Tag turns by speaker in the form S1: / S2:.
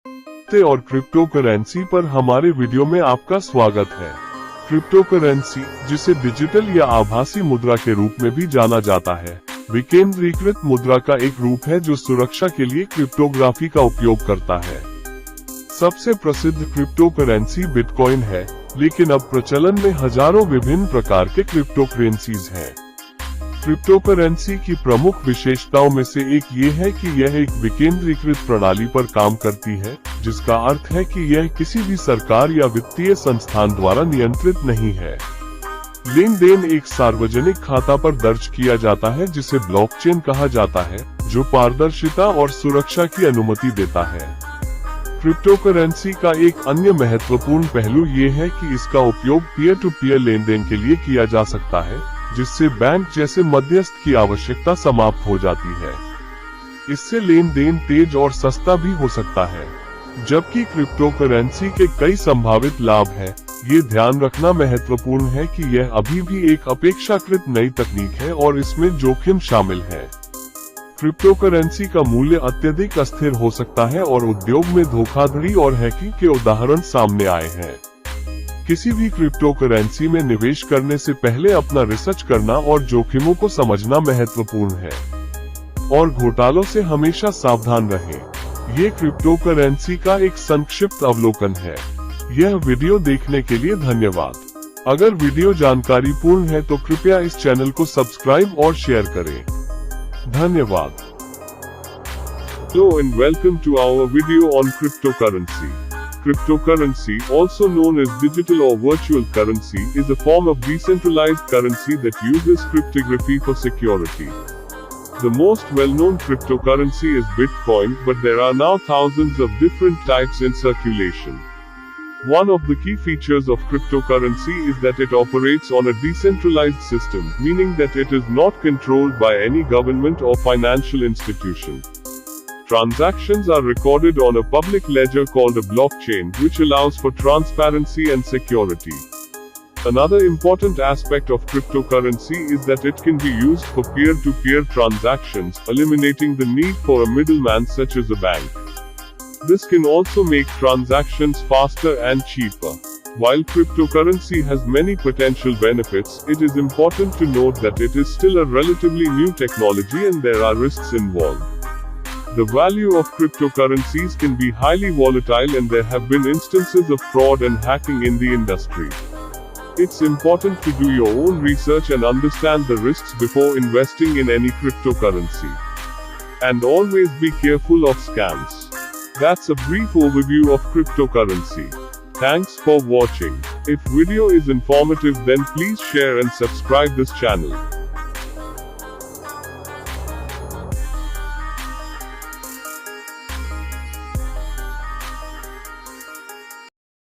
S1: और crypto currency पर हमारे वीडियो में आपका स्वागत है। क्रिप्टो करेंसी, जिसे डिजिटल या आभासी मुद्रा के रूप में भी जाना जाता है, विकेंद्रीकृत मुद्रा का एक रूप है जो सुरक्षा के लिए क्रिप्टोग्राफी का उपयोग करता है। सबसे प्रसिद्ध क्रिप्टो करेंसी बिटकॉइन है, लेकिन अब प्रचलन में हजारों विभिन्न प्रकार के क्रिप्टो करेंसीज हैं। क्रिप्टो करेंसी की प्रमुख विशेषताओं में से एक ये है कि यह एक विकेंद्रीकृत प्रणाली पर काम करती है, जिसका अर्थ है कि यह किसी भी सरकार या वित्तीय संस्थान द्वारा नियंत्रित नहीं है। लेन देन एक सार्वजनिक खाता पर दर्ज किया जाता है, जिसे ब्लॉकचेन कहा जाता है, जो पारदर्शिता और सुरक्षा की अनुमति देता है। क्रिप्टो करेंसी का एक अन्य महत्वपूर्ण पहलू ये है कि इसका उपयोग पीयर टू पीयर लेन देन के लिए किया जा सकता है, जिससे बैंक जैसे मध्यस्थ की आवश्यकता समाप्त हो जाती है। इससे लेन देन तेज और सस्ता भी हो सकता है। जबकि क्रिप्टो करेंसी के कई संभावित लाभ हैं, ये ध्यान रखना महत्वपूर्ण है कि यह अभी भी एक अपेक्षाकृत नई तकनीक है और इसमें जोखिम शामिल है। क्रिप्टो करेंसी का मूल्य अत्यधिक अस्थिर हो सकता है और उद्योग में धोखाधड़ी और हैकिंग के उदाहरण सामने आए हैं। किसी भी क्रिप्टो करेंसी में निवेश करने से पहले अपना रिसर्च करना और जोखिमों को समझना महत्वपूर्ण है, और घोटालों से हमेशा सावधान रहें। ये क्रिप्टो करेंसी का एक संक्षिप्त अवलोकन है। यह वीडियो देखने के लिए धन्यवाद। अगर वीडियो जानकारीपूर्ण है तो कृपया इस चैनल को सब्सक्राइब और शेयर करें। धन्यवाद। Hello and welcome to our video on cryptocurrency. Cryptocurrency, also known as digital or virtual currency, is a form of decentralized currency that uses cryptography for security. The most well-known cryptocurrency is Bitcoin, but there are now thousands of different types in circulation. One of the key features of cryptocurrency is that it operates on a decentralized system, meaning that it is not controlled by any government or financial institution. Transactions are recorded on a public ledger called a blockchain, which allows for transparency and security. Another important aspect of cryptocurrency is that it can be used for peer-to-peer transactions, eliminating the need for a middleman such as a bank. This can also make transactions faster and cheaper. While cryptocurrency has many potential benefits, it is important to note that it is still a relatively new technology and there are risks involved. The value of cryptocurrencies can be highly volatile and there have been instances of fraud and hacking in the industry. It's important to do your own research and understand the risks before investing in any cryptocurrency. And always be careful of scams. That's a brief overview of cryptocurrency. Thanks for watching. If video is informative, then please share and subscribe this channel.